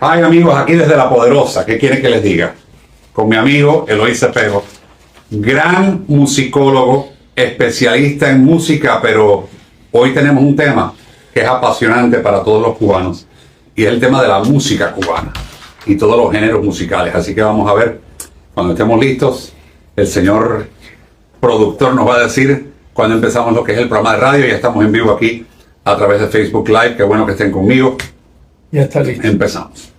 Ay, amigos, aquí desde La Poderosa, ¿qué quieren que les diga? Con mi amigo Eloy Cepero, gran musicólogo, especialista en música, pero hoy tenemos un tema que es apasionante para todos los cubanos, y es el tema de la música cubana y todos los géneros musicales. Así que vamos a ver, cuando estemos listos, el señor productor nos va a decir cuando empezamos lo que es el programa de radio. Ya estamos en vivo aquí a través de Facebook Live. Qué bueno que estén conmigo. Ya está listo. Empezamos.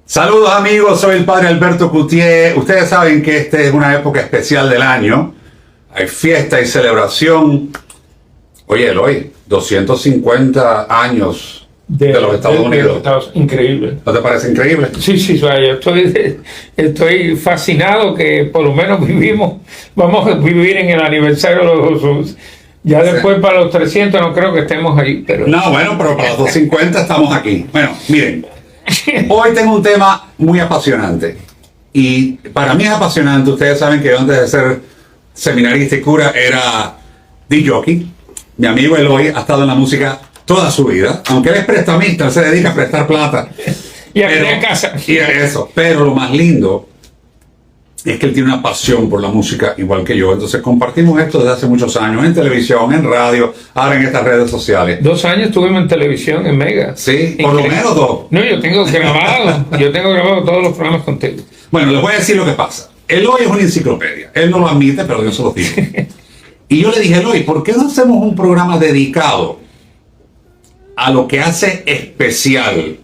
Saludos amigos, soy el padre Alberto Coutié. Ustedes saben que esta es una época especial del año. Hay fiesta y celebración. Oye, Eloy, 250 años de los Estados Unidos. Increíble. ¿No te parece increíble? Sí, yo estoy fascinado que por lo menos vamos a vivir en el aniversario de los... Ya después para los 300 no creo que estemos ahí. Pero... No, bueno, pero para los 250 estamos aquí. Bueno, miren, hoy tengo un tema muy apasionante. Y para mí es apasionante. Ustedes saben que yo antes de ser seminarista y cura era DJ. Mi amigo Eloy ha estado en la música toda su vida, aunque él es prestamista, él se dedica a prestar plata. Y a vender casa. Y a eso. Pero lo más lindo es que él tiene una pasión por la música igual que yo. Entonces compartimos esto desde hace muchos años, en televisión, en radio, ahora en estas redes sociales. 2 años estuvimos en televisión, en Mega. Sí, por lo menos 2. No, yo tengo grabado todos los programas contigo. Bueno, les voy a decir lo que pasa. Eloy es una enciclopedia. Él no lo admite, pero yo se lo digo. Y yo le dije, Eloy, ¿por qué no hacemos un programa dedicado a lo que hace especial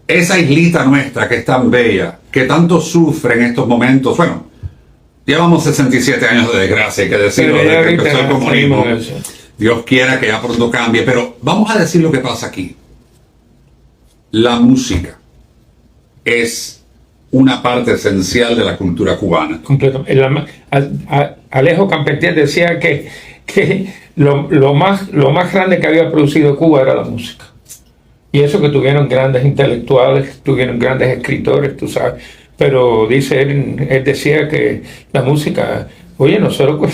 esa islita nuestra que es tan bella, que tanto sufre en estos momentos? Bueno, llevamos 67 años de desgracia, hay que decirlo, desde que empezó el comunismo. Dios quiera que ya pronto cambie, pero vamos a decir lo que pasa aquí. La música es una parte esencial de la cultura cubana. Completamente. Alejo Campetier decía que lo más grande que había producido Cuba era la música. Y eso que tuvieron grandes intelectuales, tuvieron grandes escritores, tú sabes. Pero dice él decía que la música, oye, nosotros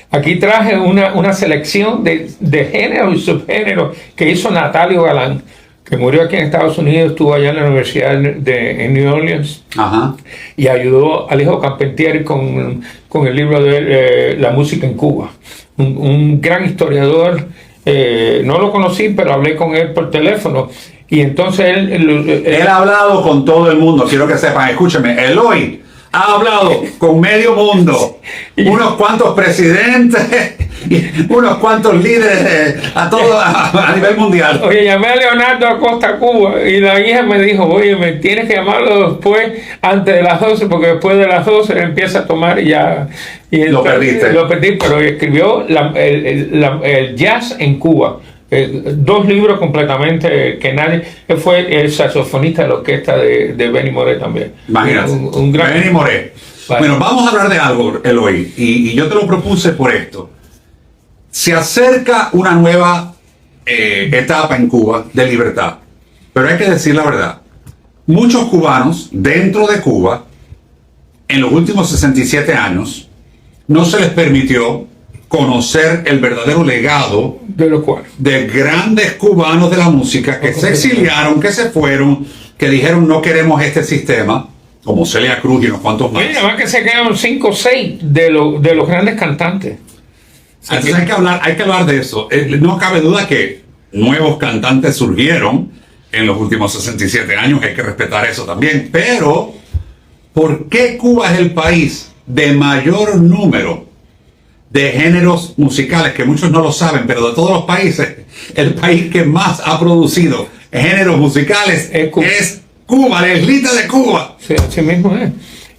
aquí traje una selección de géneros y subgéneros que hizo Natalio Galán, que murió aquí en Estados Unidos, estuvo allá en la Universidad en New Orleans. Ajá. Y ayudó a Alejo Campetier con el libro de La música en Cuba. Un gran historiador. No lo conocí, pero hablé con él por teléfono. Y entonces él ha hablado con todo el mundo. Quiero que sepan, escúcheme, Eloy ha hablado con medio mundo, unos cuantos presidentes y unos cuantos líderes a nivel mundial. Oye, llamé a Leonardo Acosta Cuba y la hija me dijo, oye, me tienes que llamarlo después, antes de las 12, porque después de las 12 él empieza a tomar y ya... Y lo perdiste. Lo perdí, pero escribió el jazz en Cuba. 2 libros completamente que nadie... Él fue el saxofonista de la orquesta de Benny Moré también. Imagínate, un gran... Benny Moré. Vale. Bueno, vamos a hablar de algo, Eloy, y yo te lo propuse por esto. Se acerca una nueva etapa en Cuba de libertad, pero hay que decir la verdad. Muchos cubanos dentro de Cuba, en los últimos 67 años, no se les permitió conocer el verdadero legado de grandes cubanos de la música que se exiliaron, que se fueron, que dijeron no queremos este sistema, como Celia Cruz y unos cuantos más. Oye, además que se quedaron 5 o 6 de los grandes cantantes. Entonces hay que hablar de eso. No cabe duda que nuevos cantantes surgieron en los últimos 67 años, hay que respetar eso también, pero ¿por qué Cuba es el país de mayor número de géneros musicales? Que muchos no lo saben, pero de todos los países, el país que más ha producido géneros musicales es Cuba, la islita de Cuba. Sí, así mismo es.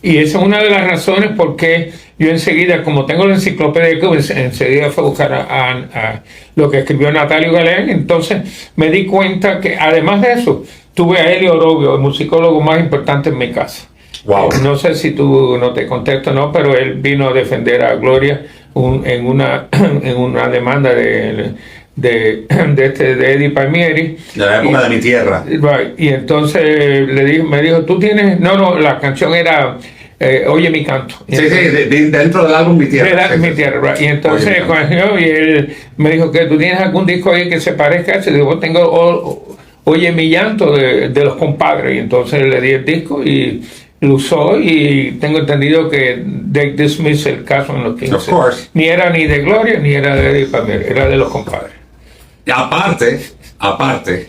Y esa es una de las razones por qué yo enseguida, como tengo la enciclopedia de Cuba, enseguida fue a buscar a lo que escribió Natalio Galán. Entonces me di cuenta que además de eso, tuve a Elio Orobio, el musicólogo más importante en mi casa. Wow. No sé si tú no te contesto o no, pero él vino a defender a Gloria en una demanda de Eddie Palmieri. De la época de Mi Tierra. Right. Y entonces me dijo, tú tienes... No, la canción era Oye mi canto. Sí, dentro del álbum Mi Tierra. Mi Tierra, right. Y entonces y él me dijo que tú tienes algún disco ahí que se parezca a ese. Digo, tengo oye mi llanto de los compadres. Y entonces le di el disco y lo usó, y tengo entendido que They Dismiss el caso en los 15. Of course. Ni era ni de Gloria ni era de Eddie Palmieri, era de los compadres. Y aparte,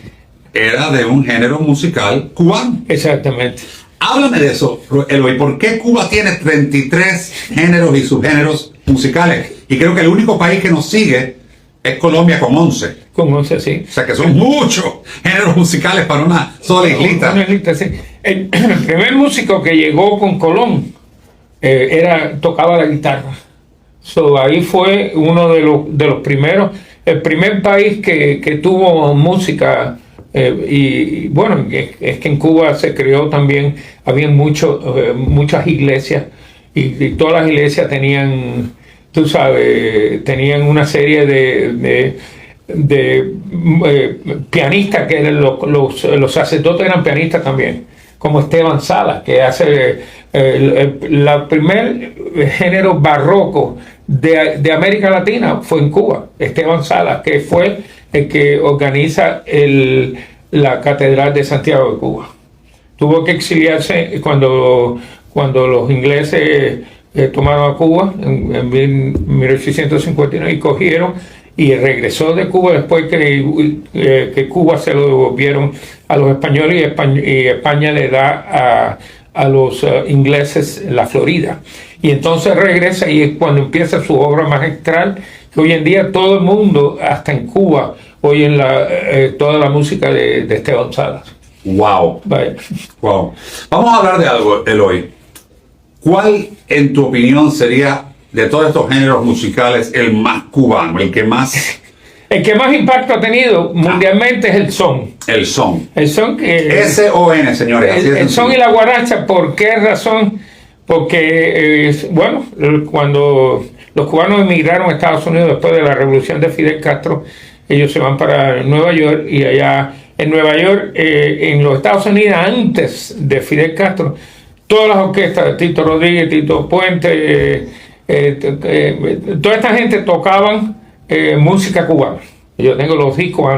era de un género musical cubano. Exactamente. Háblame de eso, Eloy. ¿Por qué Cuba tiene 33 géneros y subgéneros musicales? Y creo que el único país que nos sigue es Colombia con 11. Con 11, sí. O sea que son muchos géneros musicales para una sola islita. Una islita, sí. El primer músico que llegó con Colón tocaba la guitarra. Ahí fue uno de los primeros, el primer país que tuvo música. Y bueno, es que en Cuba se creó también, había muchas iglesias, y todas las iglesias tenían, tú sabes, tenían una serie de pianistas, que eran los sacerdotes eran pianistas también, como Esteban Salas, que hace el primer género barroco de América Latina fue en Cuba. Esteban Salas, que fue el que organiza la Catedral de Santiago de Cuba. Tuvo que exiliarse cuando los ingleses tomaron a Cuba en 1859 y cogieron, y regresó de Cuba después que Cuba se lo devolvieron a los españoles, y España le da a los ingleses la Florida. Y entonces regresa, y es cuando empieza su obra magistral, que hoy en día todo el mundo, hasta en Cuba, oyen toda la música de Esteban Salas. Wow. Vaya. Wow. Vamos a hablar de algo, Eloy. ¿Cuál, en tu opinión, sería de todos estos géneros musicales el más cubano, el que más... El que más impacto ha tenido mundialmente es el son. El son. El son que... S-O-N, señores. Así El son y la guaracha. ¿Por qué razón? Porque, bueno, cuando los cubanos emigraron a Estados Unidos después de la revolución de Fidel Castro, ellos se van para Nueva York, y allá en Nueva York, en los Estados Unidos, antes de Fidel Castro, todas las orquestas, Tito Rodríguez, Tito Puente, toda esta gente tocaban música cubana. Yo tengo los discos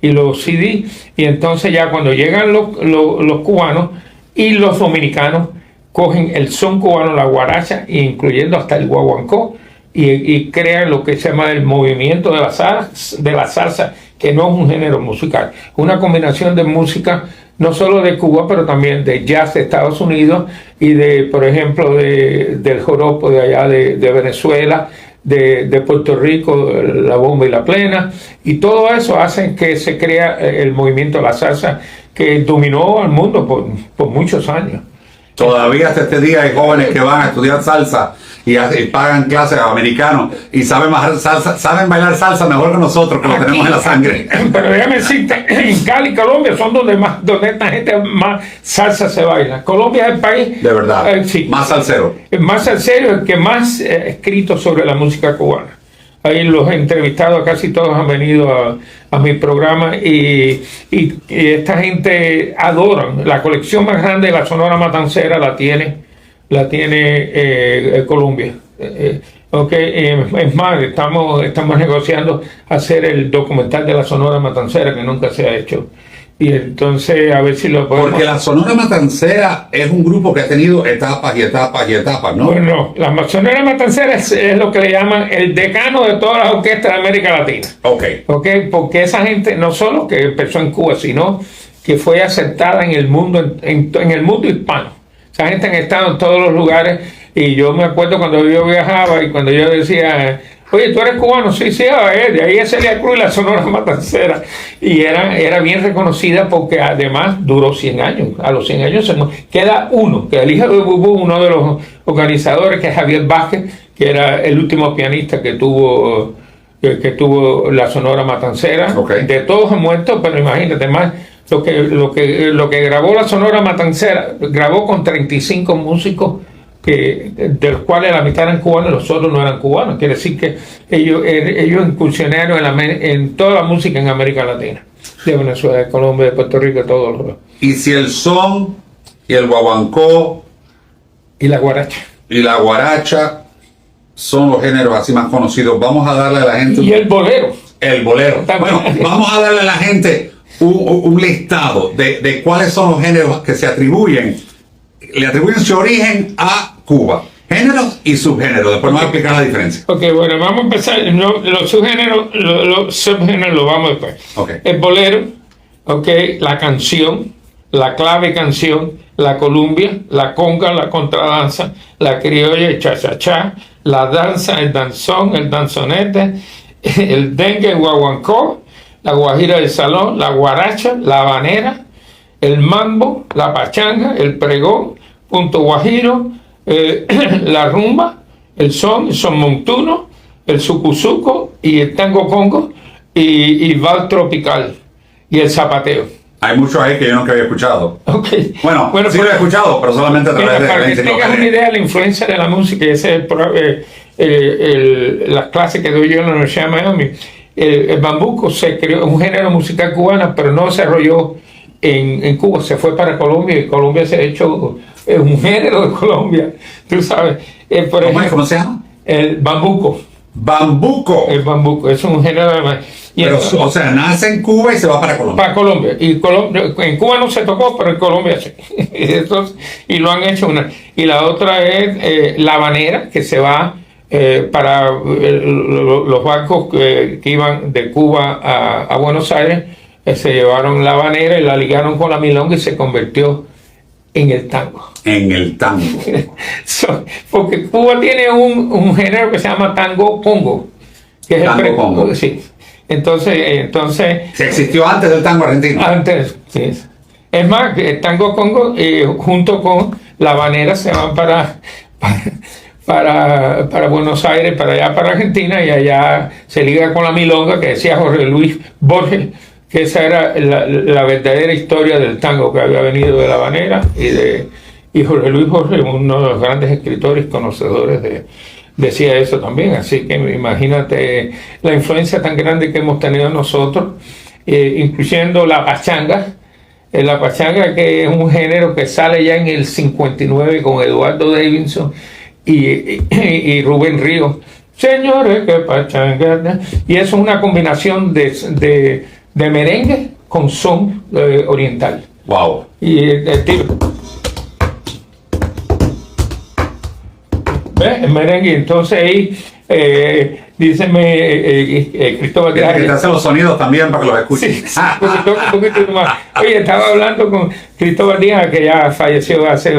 y los CD, y entonces ya cuando llegan los cubanos y los dominicanos, cogen el son cubano, la guaracha, incluyendo hasta el guaguancó, y crean lo que se llama el movimiento de la salsa, que no es un género musical, una combinación de música no solo de Cuba, pero también de jazz de Estados Unidos, y por ejemplo, del joropo de allá de Venezuela, de Puerto Rico, la bomba y la plena, y todo eso hace que se crea el movimiento de la salsa, que dominó al mundo por muchos años. Todavía hasta este día hay jóvenes que van a estudiar salsa y pagan clases a americanos y saben bailar salsa mejor que nosotros, que lo tenemos en la sangre. Pero déjame decirte, en Cali y Colombia son donde esta gente más salsa se baila. Colombia es el país... De verdad, sí, más salsero. Más salsero, el que más ha escrito sobre la música cubana. Ahí los he entrevistado, casi todos han venido a mi programa, y esta gente adoran. La colección más grande de la Sonora Matancera la tiene Colombia. Es más, estamos negociando hacer el documental de la Sonora Matancera, que nunca se ha hecho. Y entonces a ver si lo podemos... Porque la Sonora Matancera es un grupo que ha tenido etapas y etapas y etapas, ¿no? Bueno, la Sonora Matancera es lo que le llaman el decano de todas las orquestas de América Latina. Ok. Porque esa gente no solo que empezó en Cuba, sino que fue aceptada en el mundo, en el mundo hispano. Esa gente ha estado en todos los lugares, y yo me acuerdo cuando yo viajaba y cuando yo decía... Oye, ¿tú eres cubano? Sí, de ahí es Celia Cruz y la Sonora Matancera. Y era bien reconocida porque además duró 100 años. A los 100 años queda uno, que el hijo de Bubú, uno de los organizadores, que es Javier Vázquez, que era el último pianista que tuvo la Sonora Matancera. Okay. De todos han muerto, pero imagínate más lo que grabó la Sonora Matancera. Grabó con 35 músicos, de los cuales la mitad eran cubanos y los otros no eran cubanos. Quiere decir que ellos incursionaron en toda la música en América Latina, de Venezuela, de Colombia, de Puerto Rico, de todos los... Y si el son y el guaguancó y la guaracha son los géneros así más conocidos, vamos a darle a la gente... Y el bolero. El bolero. También. Bueno, vamos a darle a la gente un listado de cuáles son los géneros que le atribuyen su origen a Cuba. Géneros y subgéneros. Después me voy a explicar la diferencia. Ok, bueno, vamos a empezar. Los subgéneros, los subgéneros los vamos después. Okay. El bolero, okay, la canción, la clave canción, la columbia, la conga, la contradanza, la criolla, el cha-cha-cha, la danza, el danzón, el danzonete, el dengue, el guaguancó, la guajira del salón, la guaracha, la habanera, el mambo, la pachanga, el pregón, punto guajiro, la rumba, el son montuno, el sucuzuco y el tango congo y vals tropical y el zapateo. Hay muchos ahí que yo nunca había escuchado. Okay. Bueno, sí lo he escuchado, pero solamente a través de para que tengas una idea de la influencia de la música, y esa es la clase que doy yo en la Universidad de Miami. El bambuco se creó, un género musical cubano, pero no se desarrolló en Cuba, se fue para Colombia y Colombia se ha hecho un género de Colombia, tú sabes. Por ejemplo, ¿Cómo se llama? El bambuco. Bambuco. El bambuco es un género de... Pero, o sea, nace en Cuba y se va para Colombia. Para Colombia. Y en Cuba no se tocó, pero en Colombia sí. Entonces, y lo han hecho una. Y la otra es la habanera, que se va para los barcos que iban de Cuba a Buenos Aires, se llevaron la habanera y la ligaron con la milonga y se convirtió en el tango. En el tango. Porque Cuba tiene un género que se llama tango congo. Que es tango congo. Sí. Entonces... ¿Se existió antes del tango argentino? Antes, sí. Es más, el tango congo junto con la habanera se van para Buenos Aires, para allá, para Argentina, y allá se liga con la milonga que decía Jorge Luis Borges, que esa era la verdadera historia del tango, que había venido de la habanera, y Jorge Luis Borges, uno de los grandes escritores conocedores decía eso también. Así que imagínate la influencia tan grande que hemos tenido nosotros, incluyendo la pachanga. La pachanga, que es un género que sale ya en el 59 con Eduardo Davidson y Rubén Ríos. Señores, que pachanga. Y eso es una combinación de merengue con son oriental. Wow. Y el tiro. ¿Ves? El merengue. Entonces ahí díceme Cristóbal Díaz. Que te hace los sonidos también para que los escuchen. Sí, un poquito más. Oye, estaba hablando con Cristóbal Díaz, que ya falleció hace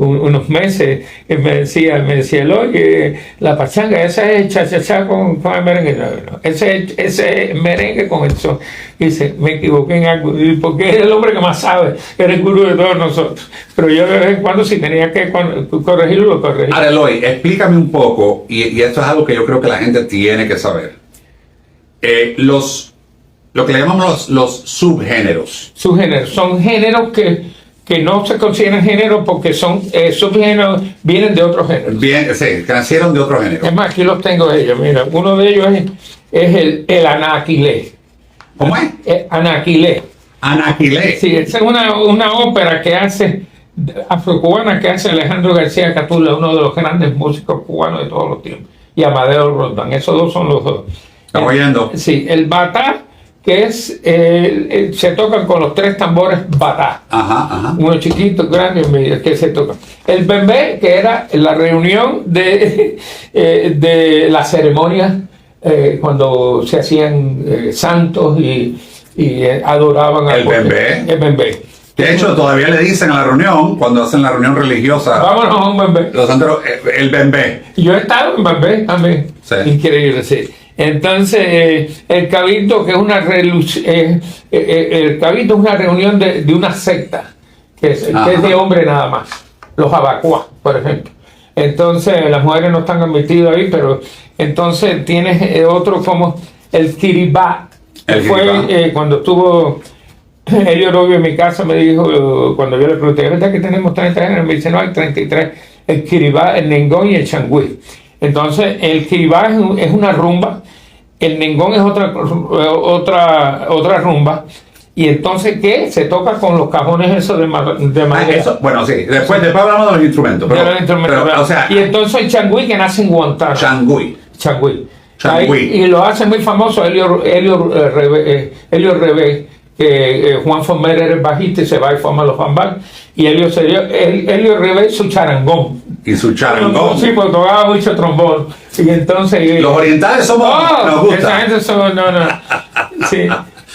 unos meses, y me decía, oye, la pachanga, esa es cha-cha-cha con el merengue. No, ese es merengue con el son. Y dice, me equivoqué en algo, porque es el hombre que más sabe, era el gurú de todos nosotros. Pero yo de vez en cuando, si tenía que corregirlo, lo corregí. Ahora, Eloy, explícame un poco, y esto es algo que yo creo que la gente tiene que saber. Lo que le llamamos los subgéneros. Subgéneros son géneros que no se consideran géneros porque son subgéneros, vienen de otros géneros. Bien, sí, que nacieron de otro género. Es más, aquí los tengo de ellos. Mira, uno de ellos es el anaquilé. ¿Cómo es? Anaquilé. Anaquilé. Sí, esa es una ópera que hace afrocubana, que hace Alejandro García Catula, uno de los grandes músicos cubanos de todos los tiempos, y Amadeo Roldán. Esos dos son los dos. Estamos oyendo. Sí, el batá, que es se tocan con los tres tambores batá. Ajá. Uno chiquito, grande y medio, que se tocan. El bembé, que era la reunión de la ceremonia cuando se hacían santos y adoraban el bembé. El bembé. De hecho, todavía le dicen a la reunión, cuando hacen la reunión religiosa, vámonos a un bembé. los santeros, el bembé. Yo he estado en bembé también. Sí. Increíble, sí. Entonces, el cabildo, que es el cabildo es una reunión de una secta, que es de hombre nada más. Los abacuá, por ejemplo. Entonces, las mujeres no están admitidas ahí, pero entonces tienes otro como el kiribá. Fue cuando estuvo Elio Robio en mi casa, me dijo, cuando yo le pregunté, ¿es verdad que tenemos 30 géneros? Me dice, no, hay 33. El kiribá, el nengón y el changüí. Entonces, el kiribá es una rumba, el nengón es otra rumba, y entonces, ¿qué? Se toca con los cajones esos de madera. Bueno, sí, después hablamos de los instrumentos. O sea, y entonces el changüí, que nace en Guantánamo. Changüí. Y lo hace muy famoso Elio Rebé, Juan Former era el bajista y se va y forma los Bambán, y Elio Rivera su charangón. Y su charangón. Sí, porque tocaba mucho trombón. Y entonces... Los orientales somos... nos gusta. Esa gente somos... No. Sí.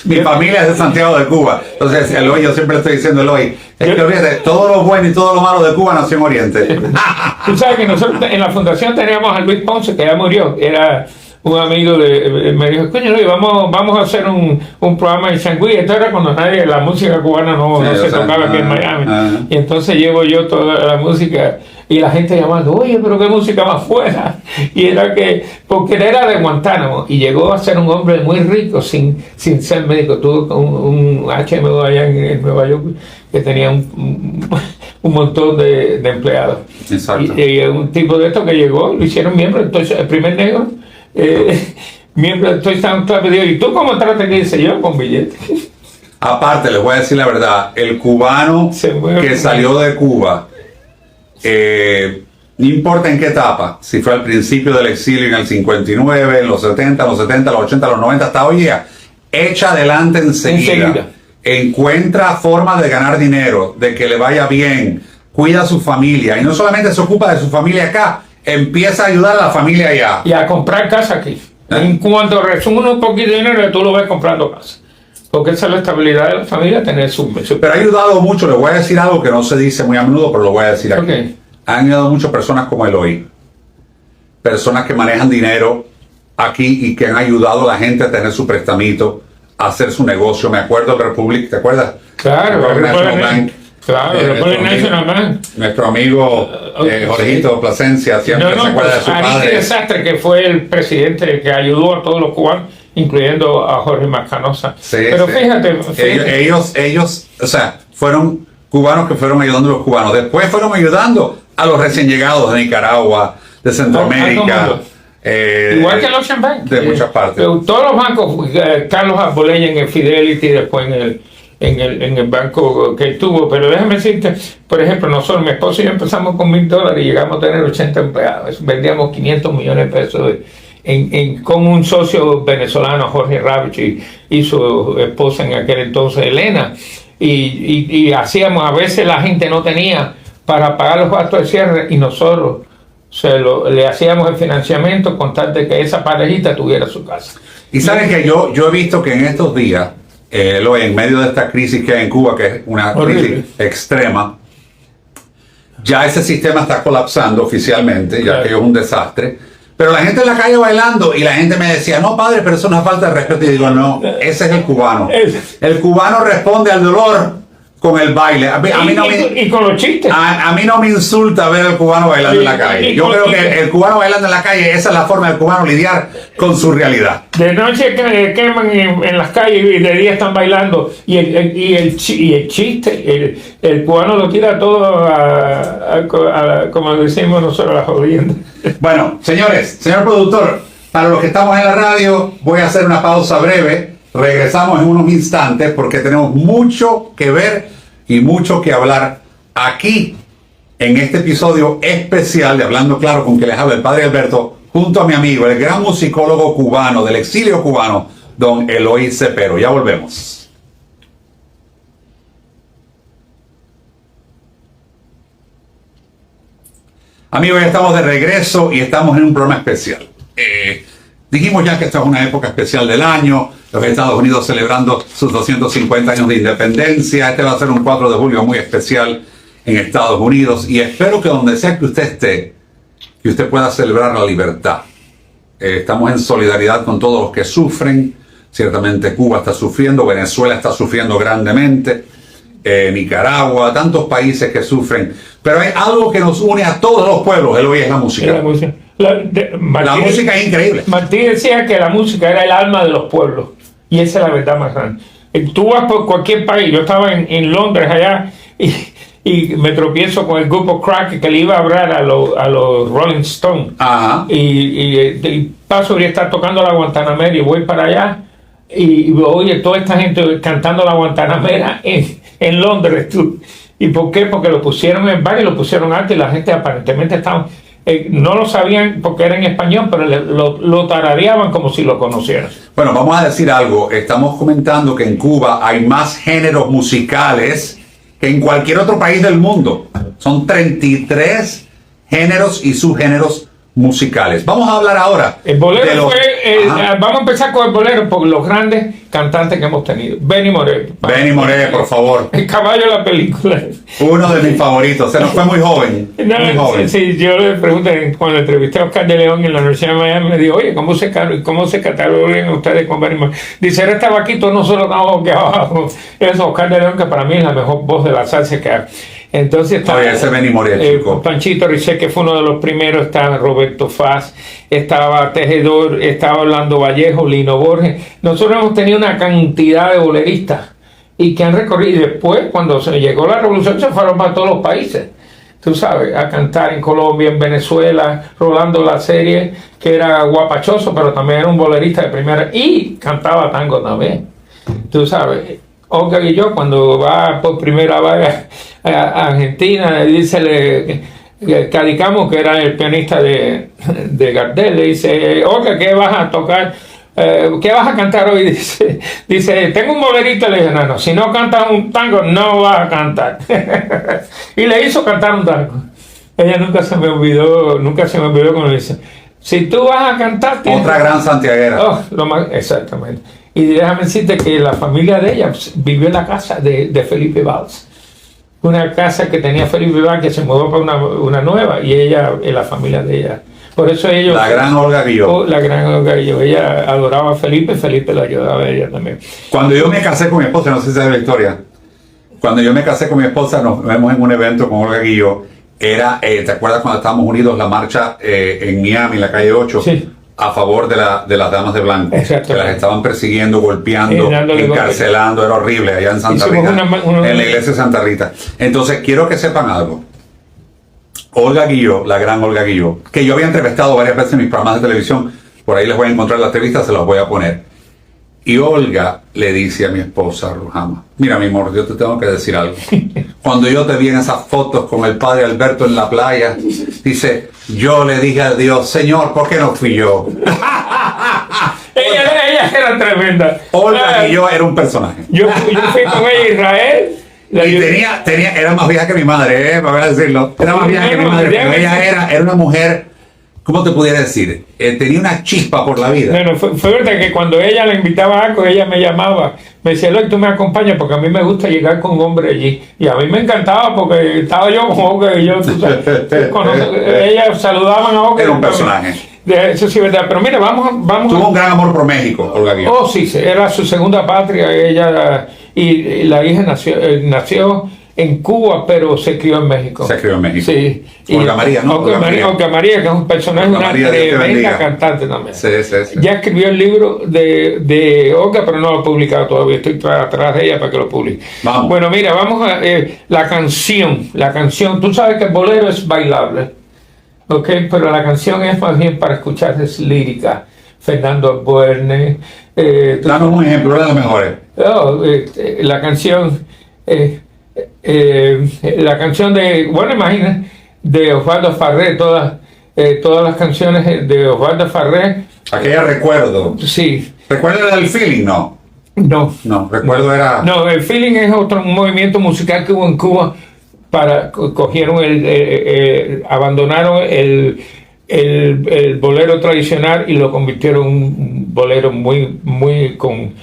Mi familia es de Santiago de Cuba. Entonces, Eloy, yo siempre le estoy diciendo, Eloy, es que olvídate, todo lo bueno y todo lo malo de Cuba nació en Oriente. Tú sabes que nosotros en la fundación teníamos a Luis Ponce, que ya murió. Era un amigo me dijo, coño Luis, vamos a hacer un programa en Sangüí. Esto era cuando la música cubana no se tocaba aquí en Miami. Y entonces llevo yo toda la música y la gente llamando, oye, pero qué música más buena. Y era porque era de Guantánamo y llegó a ser un hombre muy rico sin ser médico. Tuvo un HMO allá en Nueva York que tenía un montón de empleados. Exacto. Y un tipo de esto que llegó, lo hicieron miembro, entonces el primer negro. Miembro de Toy Sound Club, ¿y tú cómo tratas? Que dice yo con billete? Aparte, les voy a decir la verdad, el cubano que salió de Cuba, no importa en qué etapa, si fue al principio del exilio en el 59, en los 70, los 80, los 80, los 90, hasta hoy día, echa adelante enseguida. Encuentra formas de ganar dinero, de que le vaya bien, cuida a su familia, y no solamente se ocupa de su familia acá, empieza a ayudar a la familia allá. Y a comprar casa aquí. En cuanto resume un poquito de dinero, tú lo ves comprando casa. Porque esa es la estabilidad de la familia, tener su... Pero ha ayudado mucho, le voy a decir algo que no se dice muy a menudo, pero lo voy a decir aquí. Okay. Han ayudado muchas personas como Eloy. Personas que manejan dinero aquí y que han ayudado a la gente a tener su prestamito, a hacer su negocio. Me acuerdo de Republic, ¿te acuerdas? Claro, National Bank. Claro, National Bank. Nuestro amigo Jorgito Plasencia siempre se acuerda de su padre. Desastre, que fue el presidente que ayudó a todos los cubanos, incluyendo a Jorge Mascanosa. Sí, pero sí. Fíjate. Ellos, o sea, fueron cubanos que fueron ayudando a los cubanos. Después fueron ayudando a los recién llegados de Nicaragua, de Centroamérica. Igual que el Ocean Bank. De muchas partes. Todos los bancos, Carlos Arbolella en el Fidelity, después en el banco que tuvo, pero déjame decirte, por ejemplo, nosotros, mi esposo y yo empezamos con $1,000 y llegamos a tener 80 empleados, vendíamos 500 millones de pesos con un socio venezolano, Jorge Ravich, y su esposa en aquel entonces, Elena, y hacíamos, a veces la gente no tenía para pagar los gastos de cierre y nosotros le hacíamos el financiamiento con tal de que esa parejita tuviera su casa. Y sabes que yo he visto que en estos días, en medio de esta crisis que hay en Cuba, que es una crisis extrema, ya ese sistema está colapsando oficialmente, ya que es un desastre. Pero la gente en la calle bailando, y la gente me decía, no padre, pero eso es una falta de respeto. Y digo, no, ese es el cubano. El cubano responde al dolor con el baile. Y con los chistes. A mí no me insulta ver al cubano bailando en la calle. Yo creo que el cubano bailando en la calle, esa es la forma del cubano lidiar con su realidad. De noche queman en las calles y de día están bailando. Y el chiste, el cubano lo tira todo como decimos nosotros, a la jodienda. Bueno, señores, señor productor, para los que estamos en la radio, voy a hacer una pausa breve. Regresamos en unos instantes porque tenemos mucho que ver y mucho que hablar aquí en este episodio especial de Hablando Claro, con que les habla el padre Alberto, junto a mi amigo, el gran musicólogo cubano del exilio cubano, don Eloy Cepero. Ya volvemos. Amigos, ya estamos de regreso y estamos en un programa especial. Dijimos ya que esta es una época especial del año, los Estados Unidos celebrando sus 250 años de independencia. Este va a ser un 4 de julio muy especial en Estados Unidos y espero que donde sea que usted esté, que usted pueda celebrar la libertad. Estamos en solidaridad con todos los que sufren. Ciertamente Cuba está sufriendo, Venezuela está sufriendo grandemente, Nicaragua, tantos países que sufren. Pero hay algo que nos une a todos los pueblos, Eloy, es la música. La música es increíble. Martí decía que la música era el alma de los pueblos, y esa es la verdad más grande. Tú vas por cualquier país, yo estaba en Londres allá y me tropiezo con el grupo Crack que le iba a hablar a los Rolling Stones. Ajá. Y paso y estar tocando la Guantanamera y voy para allá y oye toda esta gente cantando la Guantanamera en Londres. ¿Y por qué? Porque lo pusieron en bar y lo pusieron alto y la gente aparentemente estaba... no lo sabían porque era en español, pero lo tarareaban como si lo conocieran. Bueno, vamos a decir algo. Estamos comentando que en Cuba hay más géneros musicales que en cualquier otro país del mundo. Son 33 géneros y subgéneros musicales. Vamos a hablar ahora. El bolero vamos a empezar con el bolero por los grandes cantantes que hemos tenido. Benny Moré. Benny Moré, por favor. El caballo de la película. Uno de mis favoritos. Se nos fue muy joven. Muy joven. Sí, yo le pregunté cuando entrevisté a Oscar de León en la Universidad de Miami, me dijo, oye, ¿cómo se catalogan ustedes con Benny Moré? Dice, él estaba aquí, todos nosotros estamos aquí abajo. Es Oscar de León, que para mí es la mejor voz de la salsa que hay. Entonces está ese Benny Moré, chico. Panchito Risset, que fue uno de los primeros, estaba Roberto Faz, estaba Tejedor, estaba Orlando Vallejo, Lino Borges. Nosotros hemos tenido una cantidad de boleristas y que han recorrido. Y después, cuando se llegó la revolución, se fueron para todos los países, tú sabes, a cantar en Colombia, en Venezuela, Rolando La Serie, que era guapachoso, pero también era un bolerista de primera y cantaba tango también, tú sabes. Olga Guillot, cuando va por primera vez a Argentina, dice Cadicamo, que era el pianista de Gardel, le dice, Olga, ¿qué vas a tocar? ¿Qué vas a cantar hoy? Dice, tengo un bolerito. Le dije, no, si no cantas un tango, no vas a cantar. Y le hizo cantar un tango. Ella nunca se me olvidó cuando le dice, si tú vas a cantar... Otra gran santiaguera. Exactamente. Y déjame decirte que la familia de ella vivió en la casa de Felipe Valls. Una casa que tenía Felipe Valls, que se mudó para una nueva, y ella, la familia de ella. Por eso ellos... La gran Olga Guillot. La gran Olga Guillot. Ella adoraba a Felipe la ayudaba a ella también. Cuando yo me casé con mi esposa, no sé si sabes la historia, cuando yo me casé con mi esposa, nos vemos en un evento con Olga Guillot. Era, ¿te acuerdas cuando estábamos unidos la marcha en Miami, en la calle 8? Sí. A favor de las damas de blanco. Exacto. Que las estaban persiguiendo, golpeando, encarcelando. Era horrible allá en Santa Rita. En la iglesia de Santa Rita. Entonces, quiero que sepan algo. Olga Guillot, la gran Olga Guillot, que yo había entrevistado varias veces en mis programas de televisión, por ahí les voy a encontrar la entrevista, se las voy a poner. Y Olga le dice a mi esposa, Rujama, mira mi amor, yo te tengo que decir algo. Cuando yo te vi en esas fotos con el padre Alberto en la playa, dice, yo le dije a Dios, Señor, ¿por qué no fui yo? ella era tremenda. Olga Guillot era un personaje. Yo fui con ella a Israel. Y era más vieja que mi madre, para decirlo. Era más vieja que mi madre, pero ella era una mujer, ¿cómo te pudiera decir? Tenía una chispa por la vida. Bueno, fue verdad que cuando ella la invitaba a algo, ella me llamaba. Me decía, Eloy, tú me acompañas porque a mí me gusta llegar con un hombre allí. Y a mí me encantaba porque estaba yo con Olga y yo, tú sabes, ellas saludaban a Olga. Era un personaje. Eso sí es verdad. Pero mira, vamos. Tuvo un gran amor por México, Olga Guillot. Oh, sí, era su segunda patria. Ella y la hija nació en Cuba, pero se crió en México. Se crió en México. Sí. Olga María, ¿no? Olga María, que es un personaje, una tremenda cantante también. Sí. Ya escribió el libro de Olga, pero no lo ha publicado todavía. Estoy atrás de ella para que lo publique. Vamos. Bueno, mira, vamos a la canción. Tú sabes que el bolero es bailable, ¿ok? Pero la canción es más bien para escuchar, es lírica. Fernando Albuerne. Danos un ejemplo de los mejores. La canción... la canción de, bueno, imagina, de Osvaldo Farré, todas las canciones de Osvaldo Farré. Aquella Recuerdo. Sí. ¿Recuerdo del Feeling? No. No, Recuerdo era... No, el Feeling es un movimiento musical que hubo en Cuba cogieron abandonaron el bolero tradicional y lo convirtieron en un bolero muy con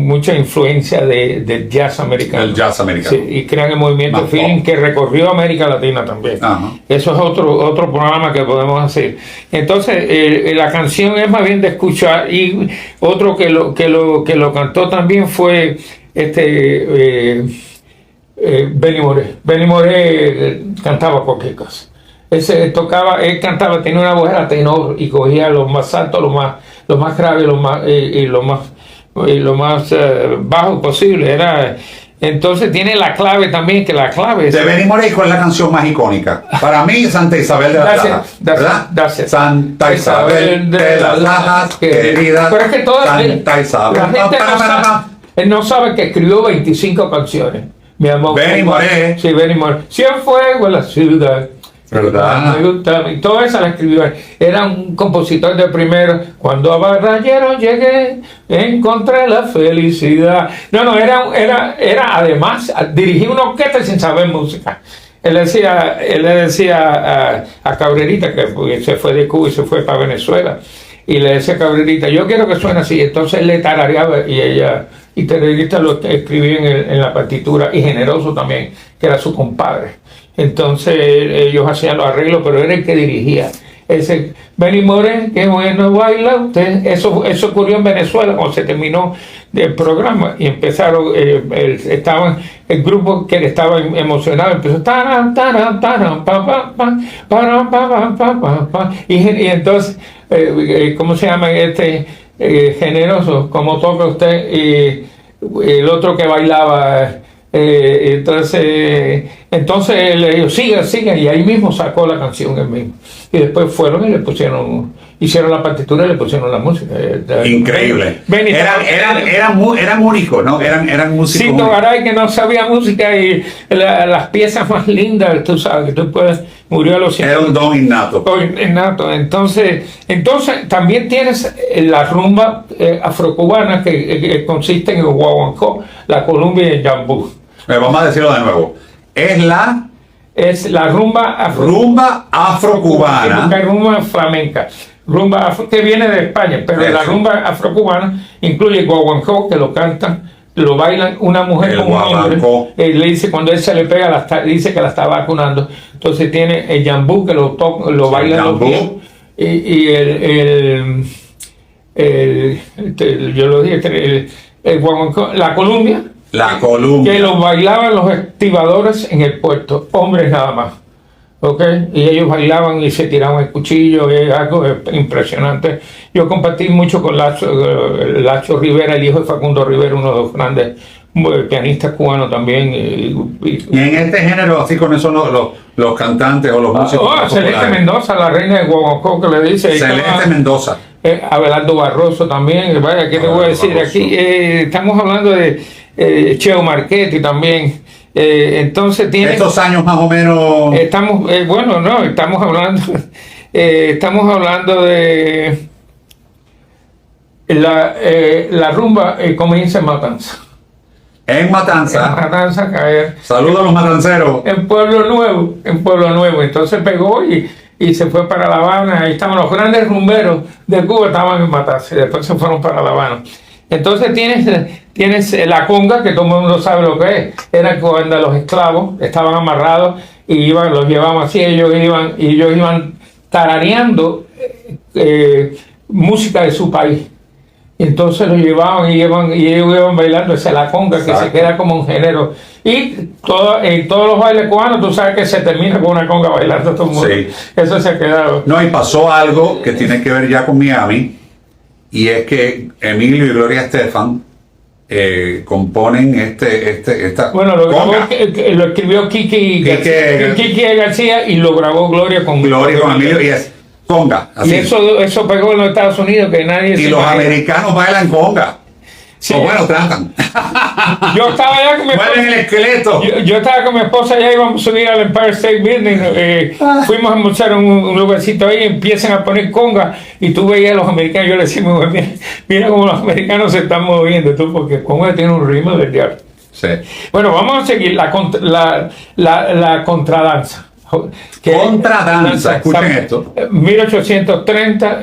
mucha influencia del jazz americano. El jazz americano. Sí, y crean el movimiento Feeling que recorrió América Latina también. Ajá. Eso es otro programa que podemos hacer. Entonces, la canción es más bien de escuchar, y otro que lo cantó también fue Benny Moré. Benny Moré cantaba cualquier cosa. Él cantaba, tenía una voz a tenor y cogía los más altos, los más graves y lo más bajo posible. Entonces tiene la clave también, que la clave es... De Benny Moré, ¿cuál es la canción más icónica? Para mí, Santa Isabel de las Lajas, ¿verdad? Santa Isabel de las Lajas, querida. Pero es que Santa Isabel. La gente no sabe que escribió 25 canciones. Mi amor. Benny Moré. Sí, Benny Moré. Cienfuegos en la ciudad. ¿Verdad? Me gusta, y toda esa la escribió él. Era un compositor de primero. Cuando a Barrayero llegué, encontré la felicidad. No, era además, dirigía una orquesta sin saber música. Él le decía a Cabrerita, que se fue de Cuba y se fue para Venezuela, y le decía a Cabrerita, yo quiero que suene así. Entonces él le tarareaba y Cabrerita lo escribía en la partitura, y Generoso también, que era su compadre. Entonces ellos hacían los arreglos, pero era el que dirigía. Ese Benny Moré, qué bueno baila usted. Eso ocurrió en Venezuela cuando se terminó el programa y empezaron, estaban el grupo que estaba emocionado, empezó taran, taran, taran, pa, pa, pa, para, pa, pa, pa, pa. Y entonces, ¿cómo se llama Generoso? Como toca usted, y el otro que bailaba. Entonces él le dijo, siga, y ahí mismo sacó la canción él mismo. Y después fueron y le pusieron, hicieron la partitura y le pusieron la música. Increíble. Eran únicos, ¿no? Eran músicos. Cito Garay, que no sabía música, y las piezas más lindas, tú sabes, que tú puedes, murió a los 100. Era un don innato. Entonces también tienes la rumba afrocubana que consiste en el guaguancó, la columbia y el jambú. Vamos a decirlo de nuevo. Es la rumba afrocubana. Hay rumba flamenca, que viene de España, pero la rumba afrocubana incluye el guaguancó, que lo cantan, lo bailan una mujer con un hombre. Le dice, cuando él se le pega, dice que la está vacunando. Entonces tiene el jambú, que lo bailan los pies, yo lo dije, el guaguancó, la columbia. Que los bailaban los estibadores en el puerto, hombres nada más, ¿ok? Y ellos bailaban y se tiraban el cuchillo, es algo impresionante. Yo compartí mucho con Lacho Rivera, el hijo de Facundo Rivera, uno de los grandes pianistas cubanos también. Y en este género, así con eso los cantantes o los músicos. Celeste Mendoza, la reina de Guaguancó, que le dice. Celeste Mendoza. Abelardo Barroso también, vaya, ¿qué te voy a decir? Aquí estamos hablando de Cheo Marchetti también. Entonces tiene estos años más o menos. Estamos hablando de la rumba comienza en Matanza. En Matanza caer. Saludos a los matanceros. En Pueblo Nuevo. Entonces pegó y se fue para La Habana. Ahí estaban los grandes rumberos de Cuba, estaban en Matanza, y después se fueron para La Habana. Entonces tienes la conga, que todo el mundo sabe lo que es. Era cuando los esclavos estaban amarrados y los llevaban así, ellos iban tarareando música de su país. Entonces los llevaban y ellos iban bailando. Esa es la conga. Exacto. Que se queda como un género. Y en todos los bailes cubanos, tú sabes que se termina con una conga bailando todo el mundo. Sí. Eso se ha quedado. No, y pasó algo que tiene que ver ya con Miami, y es que Emilio y Gloria Estefan componen esta bueno, lo escribió Kiki García y lo grabó Gloria con Emilio, y es conga. Así. Y eso pegó en los Estados Unidos, que nadie y los americanos bailan conga. Sí. O bueno, tratan. Yo estaba allá con mi esposa. El esqueleto. Yo estaba con mi esposa allá, íbamos a subir al Empire State Building. Fuimos a almorzar un lugarcito ahí, empiezan a poner conga, y tú veías a los americanos. Yo le decía, mira cómo los americanos se están moviendo, tú, porque conga tiene un ritmo del diablo. Sí. Bueno, vamos a seguir la contradanza. Contradanza, escuchen esto. 1830,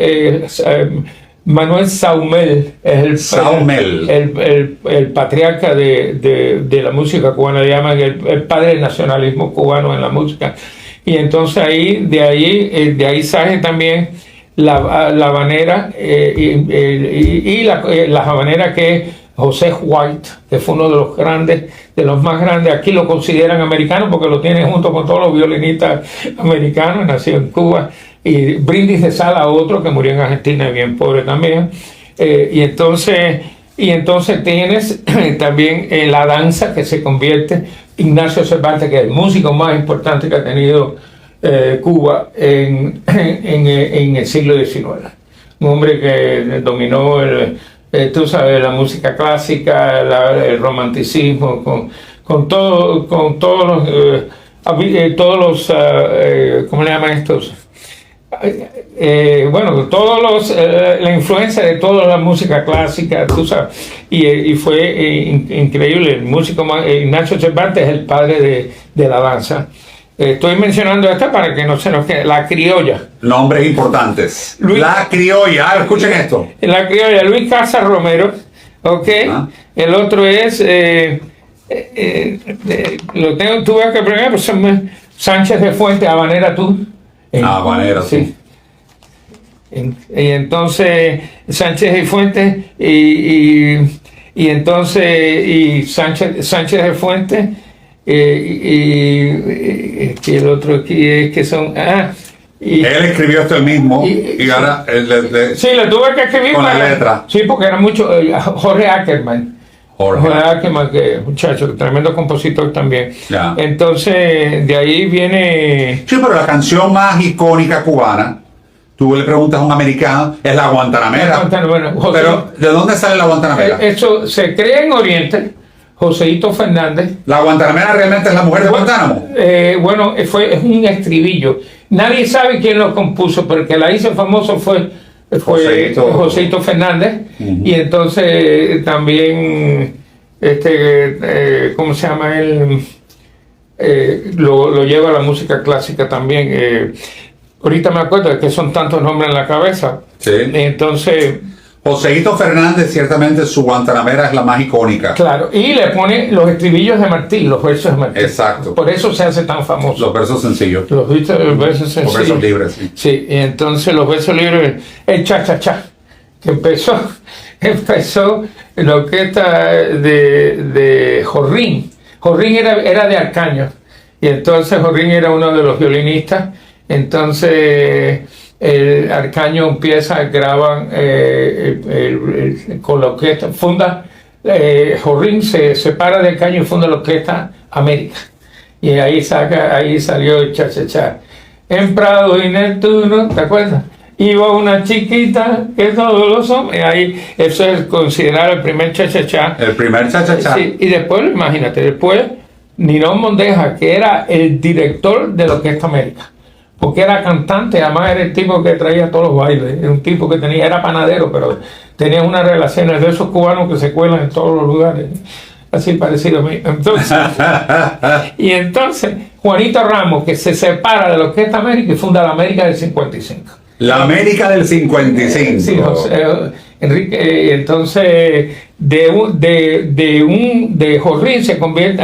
Manuel Saumel es el patriarca de la música cubana, le llaman el padre del nacionalismo cubano en la música. Y entonces de ahí sale también la habanera, y la habanera que es José White, que fue uno de los más grandes. Aquí lo consideran americano porque lo tienen junto con todos los violinistas americanos, nacido en Cuba. Y Brindis de Sala, otro que murió en Argentina, bien pobre también. Y entonces tienes también la danza, que se convierte Ignacio Cervantes, que es el músico más importante que ha tenido Cuba en el siglo XIX. Un hombre que dominó tú sabes, la música clásica, el romanticismo, con todos los todos los, ¿cómo le llaman estos? Bueno, todos los, la influencia de toda la música clásica, tú sabes, y fue increíble. El músico Ignacio Cervantes es el padre de la danza. Estoy mencionando esta para que no se nos quede. La criolla. Nombres importantes. La criolla. Escuchen esto. La criolla. Luis Casas Romero. Ok. El otro es. Lo tengo. Tuve que aprender. Pues, Sánchez de Fuentes. Habanera tú. Habanera tú. Sí. Y entonces Sánchez de Fuentes y entonces Sánchez de Fuentes. Y el otro aquí es que son él escribió esto él mismo y ahora sí, le tuve que escribir con la letra, sí, porque era mucho. Jorge Ackerman, que muchacho, tremendo compositor también. Ya. Entonces de ahí viene. Sí, pero la canción más icónica cubana, tú le preguntas a un americano, es la Guantanamera. Pero ¿de dónde sale la Guantanamera? Eso se crea en Oriente. Joseito Fernández. ¿La Guantanamera realmente es la mujer de Guantánamo? Bueno, es un estribillo. Nadie sabe quién lo compuso, pero el que la hizo famoso fue Joseito Fernández. Y entonces también, ¿cómo se llama él? Lo lleva a la música clásica también. Ahorita me acuerdo de que son tantos nombres en la cabeza. Sí. Entonces. Joseito Fernández, ciertamente su Guantanamera es la más icónica. Claro, y le pone los estribillos de Martí, los versos de Martí. Exacto. Por eso se hace tan famoso. Los versos sencillos. Los versos sencillos. Los versos libres, sí. Sí, y entonces los versos libres, el cha-cha-cha, que empezó la orquesta de Jorrín. Jorrín era de Arcaño, y entonces Jorrín era uno de los violinistas. Entonces el Arcaño empieza, graban con la orquesta, funda, Jorrín se separa de Arcaño y funda la orquesta América, y ahí salió el cha-cha-cha. En Prado y Neptuno, ¿te acuerdas? Iba una chiquita que todos los hombres, ahí eso es considerado el primer cha-cha-cha. El primer cha-cha-cha. Sí, y después, imagínate, después Ninón Mondeja, que era el director de la Orquesta América, porque era cantante, además era el tipo que traía todos los bailes, era un tipo que era panadero, pero tenía unas relaciones de esos cubanos que se cuelan en todos los lugares, así parecido a mí. Entonces, Juanito Ramos, que se separa de la Orquesta América y funda la América del 55. La América del 55. Sí, José, Enrique, entonces de Jorrín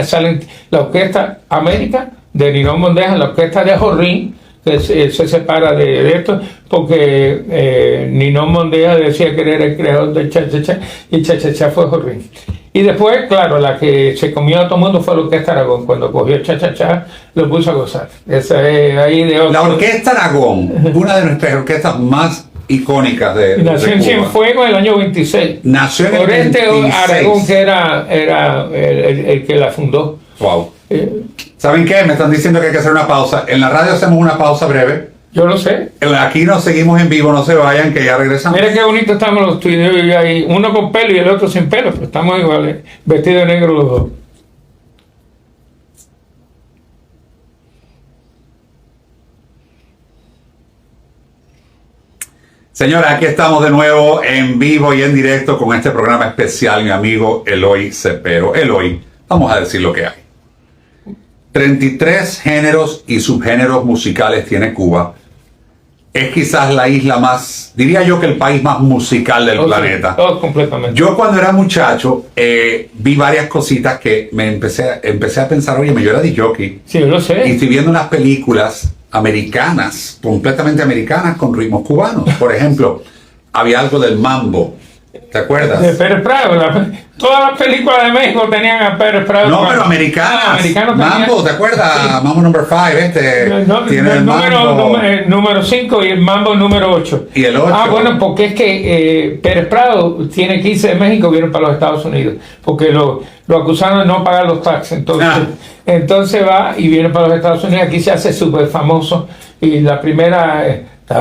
sale la Orquesta América, de Ninón Mondeja, la Orquesta de Jorrín, que se separa de esto, porque Ninón Mondeja decía que era el creador del cha-cha-cha, y cha-cha-cha fue Jorrín. Y después, claro, la que se comió a todo el mundo fue la Orquesta Aragón. Cuando cogió el cha-cha-cha, lo puso a gozar. Esa es ahí de otro. La Orquesta Aragón, una de nuestras orquestas más icónicas de nació en Cienfuegos en el año 26. Nació en el 26. Aragón, que era el que la fundó. Wow. ¿Saben qué? Me están diciendo que hay que hacer una pausa. En la radio hacemos una pausa breve. Yo lo sé. Aquí nos seguimos en vivo, no se vayan, que ya regresamos. Mira qué bonito estamos los tuyos y ahí, uno con pelo y el otro sin pelo, pero estamos iguales, vestidos de negro los dos. Señora, aquí estamos de nuevo en vivo y en directo con este programa especial, mi amigo Eloy Cepero. Eloy, vamos a decir lo que hay. 33 géneros y subgéneros musicales tiene Cuba. Es quizás la isla más, diría yo que el país más musical del planeta. Sí, completamente. Yo cuando era muchacho vi varias cositas que me empecé a pensar, oye, yo era DJ. Sí, yo lo sé. Y estoy viendo unas películas americanas, completamente americanas, con ritmos cubanos. Por ejemplo, había algo del mambo. ¿Te acuerdas? De Pérez Prado. Todas las películas de México tenían a Pérez Prado. No, pero americanas. Mambo, ¿te acuerdas? Sí. Mambo número 5, tiene el número 5 y el Mambo número 8. Y el 8. Ah, bueno, porque es que Pérez Prado tiene 15 de México, vieron para los Estados Unidos, porque lo acusaron de no pagar los taxes. Entonces va y viene para los Estados Unidos. Aquí se hace súper famoso. Y la primera... ¿Te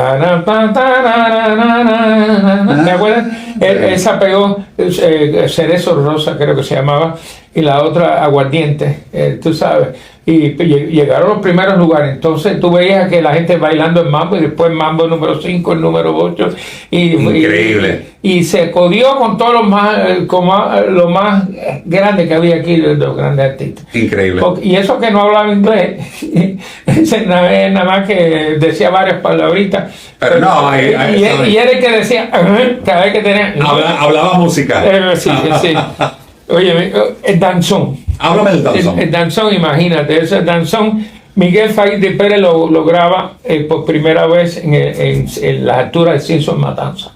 acuerdas? Esa pegó Cerezo Rosa creo que se llamaba, y la otra Aguardiente, tú sabes. Y llegaron los primeros lugares. Entonces tú veías que la gente bailando en mambo, y después mambo número 5, el número 8. Increíble. Y se codió con todos lo más grande que había aquí, los grandes artistas. Increíble. Y eso que no hablaba inglés, nada más que decía varias palabritas. Pero no, y era el que decía, cada vez que tenía... Hablaba música. Sí. Oye, el danzón. Háblame del danzón. El danzón, imagínate, ese danzón, Miguel Faíz de Pérez lo graba por primera vez en las alturas de Simpson Matanza,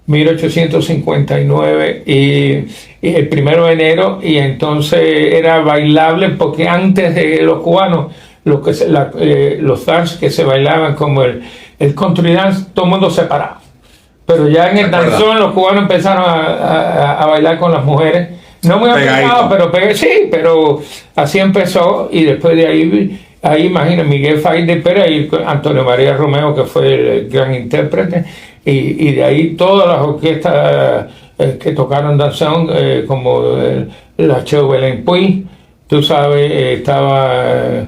1859, y el 1 de enero, y entonces era bailable porque antes de los cubanos, los dance que se bailaban como el country dance, todo el mundo separado. Pero ya en el danzón los cubanos empezaron a bailar con las mujeres. No muy aplicado, pero así empezó, y después de ahí imagina Miguel Faíz de Pérez y Antonio María Romeo, que fue el gran intérprete, y de ahí todas las orquestas que tocaron danzón, como la Cheo Belén Puig, tú sabes, estaba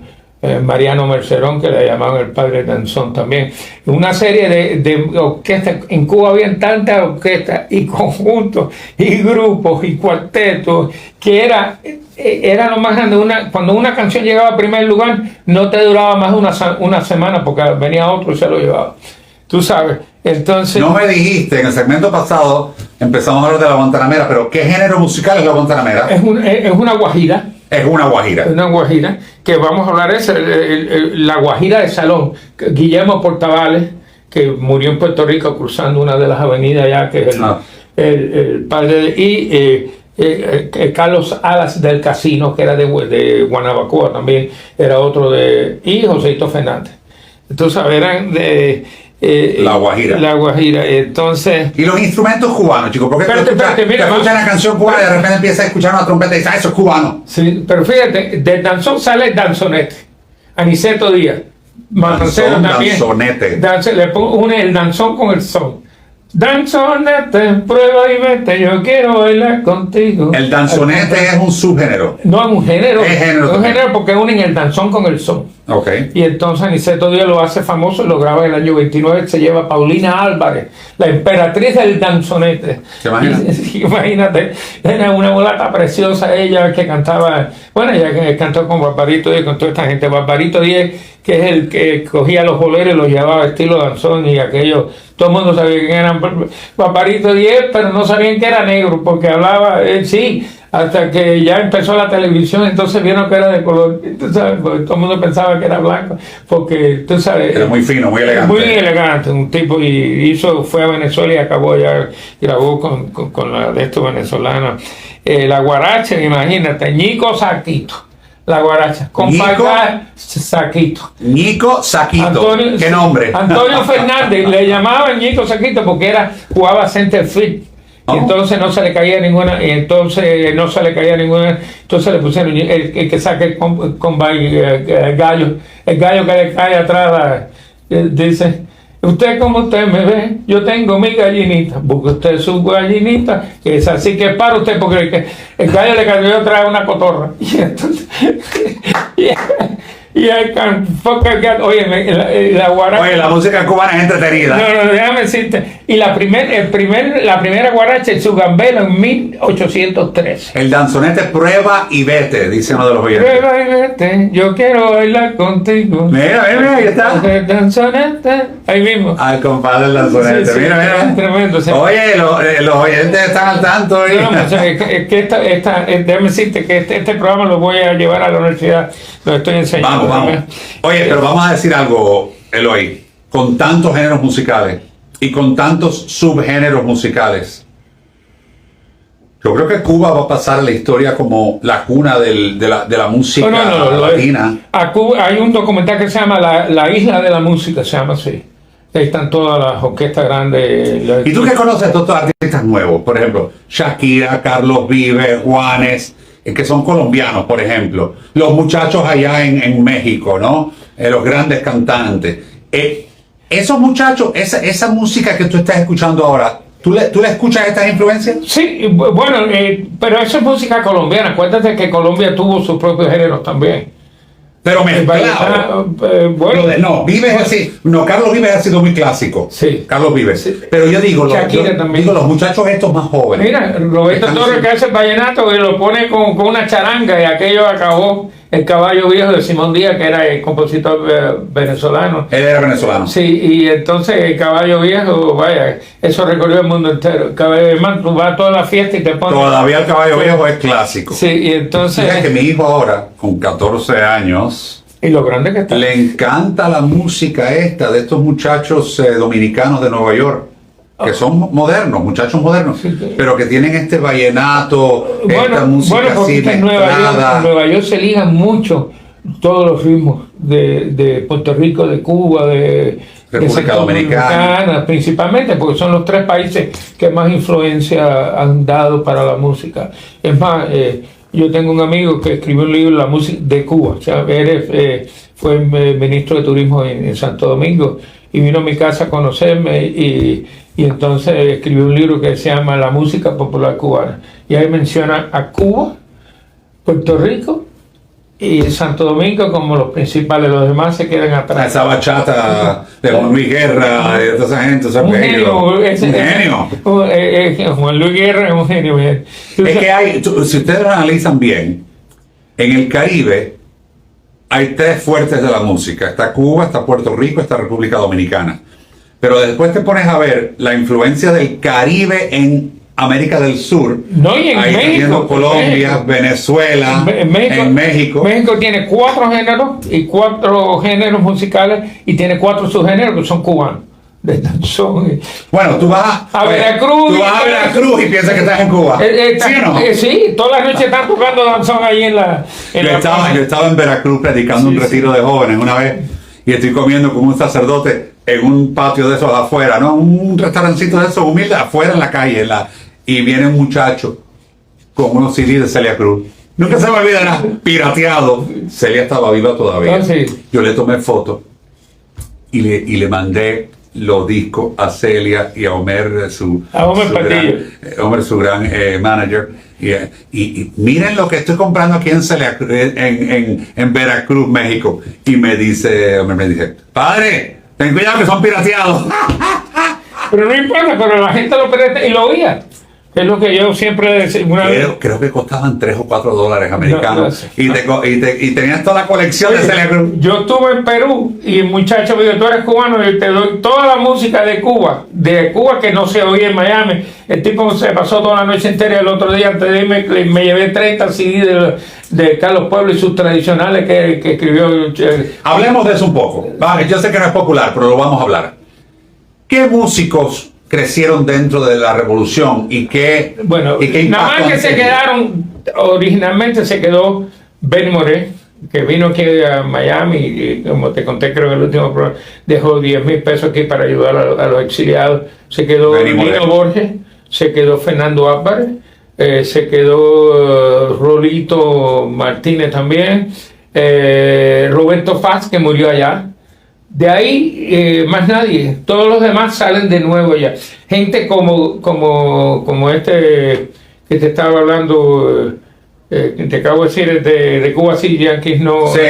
Mariano Mercerón, que le llamaban el padre danzón también. Una serie de orquestas. En Cuba habían tantas orquestas y conjuntos y grupos y cuartetos que era lo más grande. Cuando una canción llegaba a primer lugar, no te duraba más de una semana, porque venía otro y se lo llevaba. Tú sabes. Entonces, no me dijiste, en el segmento pasado empezamos a hablar de la guantanamera, pero ¿qué género musical es la guantanamera? Es una guajira. Es una guajira. Es una guajira, que vamos a hablar la guajira de salón. Guillermo Portavales, que murió en Puerto Rico cruzando una de las avenidas allá, que es el padre Carlos Alas del Casino, que era de Guanabacoa también, era otro y Joséito Fernández. Entonces, eran de... la guajira. La guajira, entonces... Y los instrumentos cubanos, chicos, porque tú escuchas la canción cubana y de repente empiezas a escuchar una trompeta y dices, eso es cubano. Sí, pero fíjate, del danzón sale el danzonete. Aniceto Díaz. Matancero también. Danzonete. Le une el danzón con el son. Danzonete, prueba y vete, yo quiero bailar contigo. El danzonete es un subgénero. No, es un género. Es un género porque unen el danzón con el son. Okay. Y entonces Aniceto Díaz lo hace famoso, lo graba en el año 29, se lleva a Paulina Álvarez, la emperatriz del danzonete. ¿Te imaginas? Imagínate, era una mulata preciosa ella que cantaba, bueno, ella que cantó con Barbarito Díaz, con toda esta gente. Barbarito Díaz, que es el que cogía los boleros y los llevaba estilo danzón, y aquello, todo el mundo sabía quién era Barbarito Díaz, pero no sabían que era negro, porque hablaba, sí, hasta que ya empezó la televisión, entonces vieron que era de color, tú sabes, porque todo el mundo pensaba que era blanco, porque tú sabes... Era muy fino, muy elegante. Muy elegante, un tipo, y fue a Venezuela y acabó ya, grabó con la de estos venezolanos. La guaracha, imagínate, Ñico Saquito. La guaracha, compadre Saquito. Ñico Saquito. ¿Qué nombre? Antonio Fernández, le llamaban Ñico Saquito porque jugaba center field. Y entonces no se le caía ninguna, entonces le pusieron el que saque el gallo que le cae atrás, dice, usted como usted me ve, yo tengo mi gallinita, busque usted su gallinita, que es así que es para usted, porque el gallo le cayó atrás una cotorra. Y entonces, y I can fucking get, oye, la guaracha. Oye, la música cubana es entretenida. No, déjame decirte. Y la primera guaracha en su gambela en 1813. El danzonete prueba y vete, dice uno de los oyentes. Prueba y vete, yo quiero bailar contigo. Mira, ahí está. El danzonete, ahí mismo. Al compadre del danzonete, Sí, mira. Tremendo. Oye, los oyentes están al tanto. Es que déjame decirte que este programa lo voy a llevar a la universidad. Lo estoy enseñando. Vamos. Oye, pero vamos a decir algo, Eloy. Con tantos géneros musicales y con tantos subgéneros musicales, yo creo que Cuba va a pasar a la historia como la cuna de la música latina. A Cuba hay un documental que se llama La Isla de la Música, se llama así. Ahí están todas las orquestas grandes. ¿Y tú qué conoces de estos artistas nuevos? Por ejemplo, Shakira, Carlos Vives, Juanes, que son colombianos, por ejemplo. Los muchachos allá en México, ¿no? Los grandes cantantes. Esos muchachos, esa música que tú estás escuchando ahora, ¿Tú le escuchas estas influencias? Sí, bueno, pero eso es música colombiana. Acuérdate que Colombia tuvo sus propios géneros también. Pero mezclado. Bueno, Vives así. No, Carlos Vives ha sido muy clásico. Sí. Carlos Vives. Sí. Pero yo digo, También. los muchachos estos más jóvenes. Mira, Roberto Torres que hace el vallenato y lo pone con una charanga y aquello acabó el caballo viejo de Simón Díaz, que era el compositor venezolano. Él era venezolano. Sí, y entonces el caballo viejo, vaya, eso recorrió el mundo entero. Hermano, tú vas a toda la fiesta y te pones... Todavía el caballo viejo es clásico. Sí, y entonces... Fíjate que mi hijo ahora, con 14 años... Y lo grande que está. Le encanta la música esta de estos muchachos dominicanos de Nueva York, que son modernos, muchachos modernos, Sí. pero que tienen este vallenato, esta música así porque en mezclada. Nueva York se ligan mucho todos los ritmos de Puerto Rico, de Cuba, de República Dominicana, principalmente porque son los tres países que más influencia han dado para la música. Es más, yo tengo un amigo que escribió un libro, La música de Cuba. O sea, fue ministro de Turismo en Santo Domingo y vino a mi casa a conocerme y entonces escribió un libro que se llama La música popular cubana. Y ahí menciona a Cuba, Puerto Rico y Santo Domingo como los principales. Los demás se quedan atrás. Esa bachata de Juan Luis Guerra, de toda esa gente, Un genio. Un genio. Juan Luis Guerra es un genio. Es que hay, si ustedes lo analizan bien, en el Caribe hay tres fuertes de la música. Está Cuba, está Puerto Rico, está República Dominicana. Pero después te pones a ver la influencia del Caribe en América del Sur. No, y en ahí México, teniendo Colombia, Venezuela, en México. México tiene 4 géneros y 4 géneros musicales y tiene 4 subgéneros que son cubanos. Bueno, tú vas a Veracruz. Tú vas a Veracruz y piensas que estás en Cuba. ¿Sí o no? Sí, todas las noches están tocando danzón ahí en la. Yo estaba en Veracruz predicando un retiro de jóvenes una vez y estoy comiendo con un sacerdote en un patio de esos afuera, ¿no? Un restaurancito de esos humilde afuera en la calle. Y viene un muchacho con unos CDs de Celia Cruz. Nunca se me olvidará, pirateado. Celia estaba viva todavía. Sí. Yo le tomé foto y le mandé los discos a Celia y a Homer, su gran manager. Y miren lo que estoy comprando aquí en Veracruz, México. Y me dice, padre, ten cuidado que son pirateados. Pero no importa, pero la gente lo piratea y lo oía. Es lo que yo siempre decía. Creo que costaban $3 o $4 americanos. No. Y tenías toda la colección de Celia Cruz. Yo estuve en Perú y el muchacho me dijo, tú eres cubano y te doy toda la música de Cuba que no se oía en Miami. El tipo se pasó toda la noche entera y el otro día antes de irme me llevé 30 CD de Carlos Pueblo y sus tradicionales que escribió. Hablemos de eso un poco. Vale, yo sé que no es popular, pero lo vamos a hablar. ¿Qué músicos crecieron dentro de la revolución y qué nada más que se quedaron, originalmente se quedó Benny Moré, que vino aquí a Miami y como te conté creo en el último programa, dejó $10,000 aquí para ayudar a los exiliados. Se quedó Nino Borges, se quedó Fernando Álvarez, se quedó Rolito Martínez también, Roberto Faz, que murió allá. De ahí, más nadie. Todos los demás salen de nuevo ya. Gente como este que te estaba hablando, que te acabo de decir, de Cuba City Yankees, no. Sí.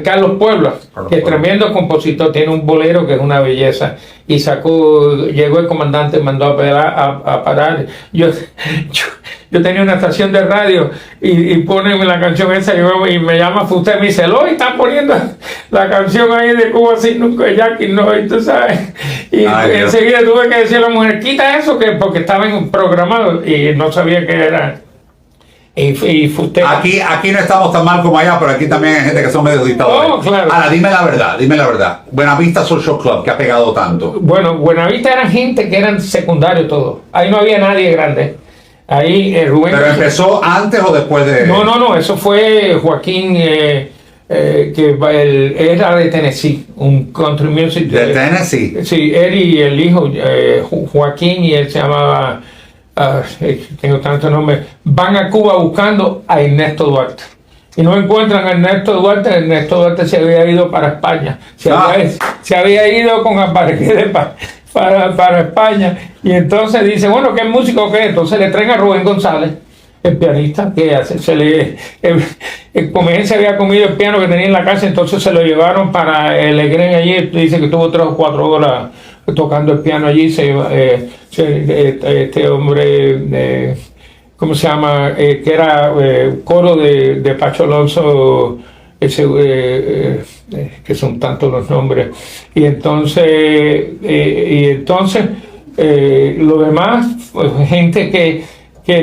Carlos Puebla, que es tremendo compositor, tiene un bolero que es una belleza. Y llegó el comandante, mandó a parar. Yo tenía una estación de radio y ponen la canción esa y me llama usted y me dice, Eloy, están poniendo la canción ahí de Cuba así, nunca Jackie, no, y tú sabes. Y enseguida tuve que decirle a la mujer, quita eso porque estaban programados y no sabía qué era. Y usted... Aquí no estamos tan mal como allá, pero aquí también hay gente que son medio dictadores. Oh, claro. Ahora, dime la verdad. Buenavista Social Club, que ha pegado tanto. Bueno, Buenavista eran gente que eran secundarios todos. Ahí no había nadie grande. Ahí Rubén... ¿Pero empezó antes o después de...? No, eso fue Joaquín, que era de Tennessee, un country music. ¿De Tennessee? Sí, él y el hijo, Joaquín, y él se llamaba, tengo tantos nombres, van a Cuba buscando a Ernesto Duarte. Y no encuentran a Ernesto Duarte se había ido para España. Se había ido con Aparegué para España. Y entonces dice, bueno, ¿qué músico que es? Entonces le traen a Rubén González, el pianista, que como él se había comido el piano que tenía en la casa, entonces se lo llevaron para el Egren allí. Dice que tuvo 3 o 4 horas tocando el piano allí. Este hombre, ¿cómo se llama? Que era coro de Pacho Alonso, que son tantos los nombres. Y entonces lo demás, pues, gente que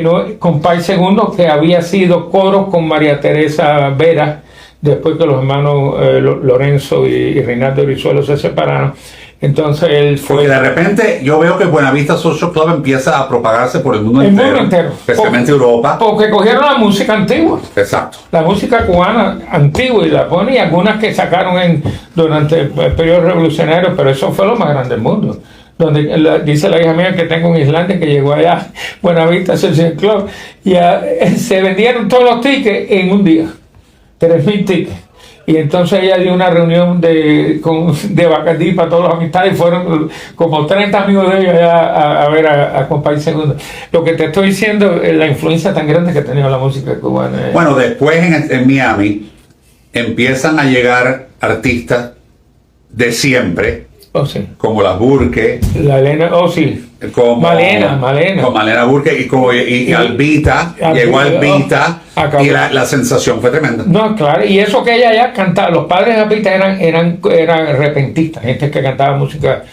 no, Compay Segundo, que había sido coro con María Teresa Vera, después que los hermanos Lorenzo y Reinaldo Brizuelo se separaron. Entonces él fue... Porque de repente yo veo que Buenavista Social Club empieza a propagarse por el mundo entero, especialmente Europa. Porque cogieron la música antigua. Exacto. La música cubana antigua y la ponen, y algunas que sacaron durante el periodo revolucionario, pero eso fue lo más grande del mundo. Donde dice la hija mía que tengo un Islandia que llegó allá, Buenavista Social Club, y se vendieron todos los tickets en un día, 3,000 tickets. Y entonces ella dio una reunión de Bacardí para todas las amistades, y fueron como 30 amigos de ellos a ver a Compay Segundo. Lo que te estoy diciendo es la influencia tan grande que ha tenido la música cubana. Bueno, después en Miami empiezan a llegar artistas de siempre, Sí. como las Burke, la Elena, sí. como Malena. Como Malena Burke y Albita, llegó Albita, y la sensación fue tremenda. No, claro, y eso que ella ya cantaba, los padres de Albita eran repentistas, gente que cantaba música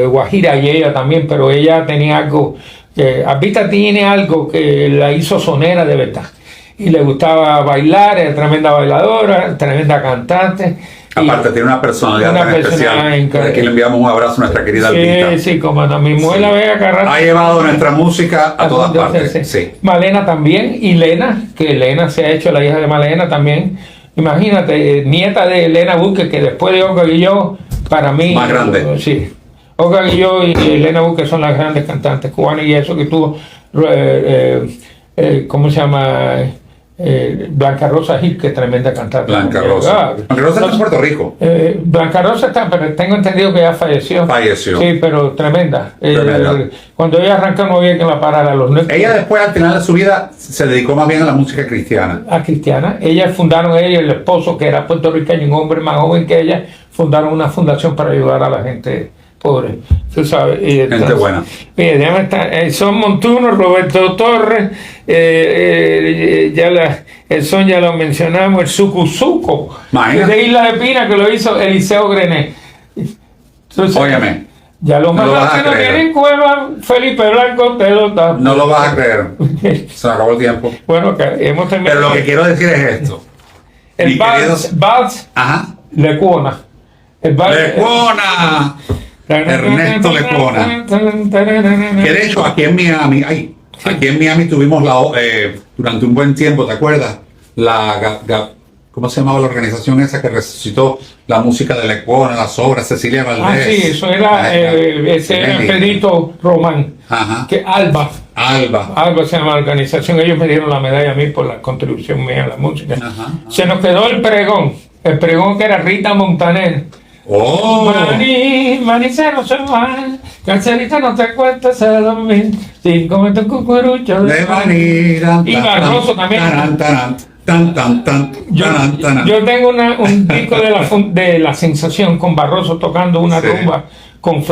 guajira, y ella también, pero ella tenía algo, Albita tiene algo que la hizo sonera de verdad, y le gustaba bailar, era tremenda bailadora, tremenda cantante. Aparte tiene una personalidad tan especial. Aquí le enviamos un abrazo a nuestra querida Albita. Sí, como también Muela Vega Carrasco. Ha llevado nuestra música a todas partes. Sí. Malena también, y Lena, que Lena se ha hecho la hija de Malena también. Imagínate, nieta de Elena Burke, que después de Olga Guilló, para mí... Más grande. Sí. Olga Guilló y Elena Burke son las grandes cantantes cubanas, y eso que tuvo, ¿cómo se llama? Blanca Rosa Gil, que es tremenda cantante. Blanca Rosa está en Puerto Rico. Blanca Rosa está, pero tengo entendido que ya falleció. Sí, pero tremenda. Cuando ella arrancó no había quien la parara. Ella después, al final de su vida, se dedicó más bien a la música cristiana. A cristiana. Ella y el esposo, que era puertorriqueño, un hombre más joven que ella, fundaron una fundación para ayudar a la gente pobre, tú sabes. Y entonces, gente buena. Mira, Son Montuno, Roberto Torres, el son ya lo mencionamos, el Sucuzuco, de Isla de Pina, que lo hizo Eliseo Grené. Óyeme. Ya los más que no tienen cueva, Felipe Blanco te lo da. No lo vas a creer. Se acabó el tiempo. Bueno, hemos terminado. Pero lo que quiero decir es esto. El Vals Lecuona. ¡Lecuona! Ernesto Lecuona. Que de hecho aquí en Miami tuvimos durante un buen tiempo, ¿te acuerdas? ¿Cómo se llamaba la organización esa que resucitó la música de Lecuona, las obras, Cecilia Valdés? Sí, eso era, ese era Pedrito Román, que Alba se llama la organización. Ellos me dieron la medalla a mí por la contribución mía a la música. Se nos quedó el pregón que era Rita Montaner. Manicero se va, cancerita no te cuentes a dormir, sin comer un cucurucho de maní. Y Barroso también. Yo tengo un disco de la sensación con Barroso tocando una rumba con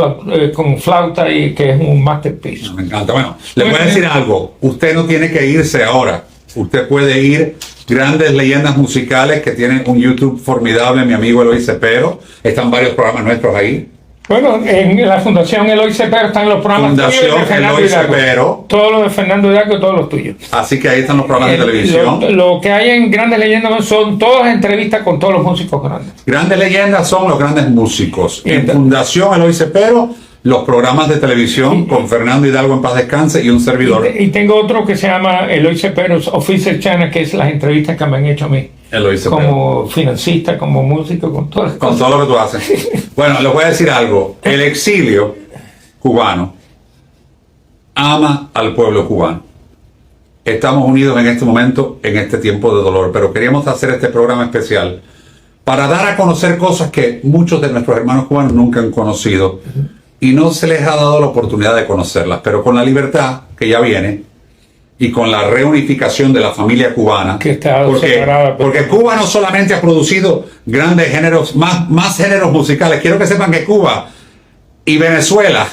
flauta, y que es un masterpiece. Me encanta. Bueno, le voy a decir algo. Usted no tiene que irse ahora. Usted puede ir. Grandes leyendas musicales que tienen un YouTube formidable, mi amigo Eloy Cepero. Están varios programas nuestros ahí. Bueno, en la Fundación Eloy Cepero están los programas Fundación Eloy Cepero. Todos los de Fernando Hidalgo y todos los tuyos. Así que ahí están los programas de televisión. Lo que hay en Grandes Leyendas son todas entrevistas con todos los músicos grandes. Grandes Leyendas son los grandes músicos. En Fundación Eloy Cepero, los programas de televisión con Fernando Hidalgo en paz descanse y un servidor. Y tengo otro que se llama Eloy Cepero's Official Channel, que es las entrevistas que me han hecho a mí. Eloy Cepero. Como financista, como músico, con todo. Con todo lo que tú haces. Bueno, les voy a decir algo. El exilio cubano ama al pueblo cubano. Estamos unidos en este momento, en este tiempo de dolor, pero queríamos hacer este programa especial para dar a conocer cosas que muchos de nuestros hermanos cubanos nunca han conocido. y no se les ha dado la oportunidad de conocerlas, pero con la libertad que ya viene y con la reunificación de la familia cubana, que está separada, porque Cuba no solamente ha producido grandes géneros, más géneros musicales. Quiero que sepan que Cuba y Venezuela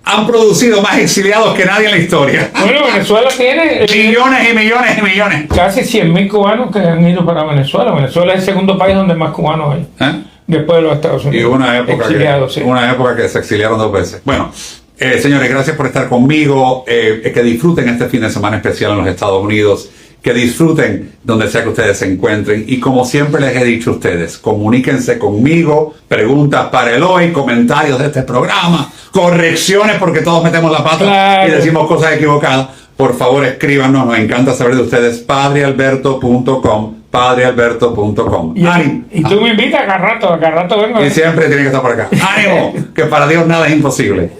han producido más exiliados que nadie en la historia. Bueno, Venezuela tiene millones y millones y millones. Casi 100.000 cubanos que han ido para Venezuela. Venezuela es el segundo país donde más cubanos hay. Después de los Estados Unidos. Y hubo una época que se exiliaron 2 veces. Bueno, señores, gracias por estar conmigo. Que disfruten este fin de semana especial en los Estados Unidos. Que disfruten donde sea que ustedes se encuentren. Y como siempre les he dicho a ustedes, comuníquense conmigo, preguntas para Eloy, comentarios de este programa, correcciones porque todos metemos la pata y decimos cosas equivocadas. Por favor, escríbanos, nos encanta saber de ustedes. padrealberto.com, padrealberto.com. Y tú me invitas cada rato vengo. Y siempre tiene que estar por acá. ¡Ánimo! Que para Dios nada es imposible.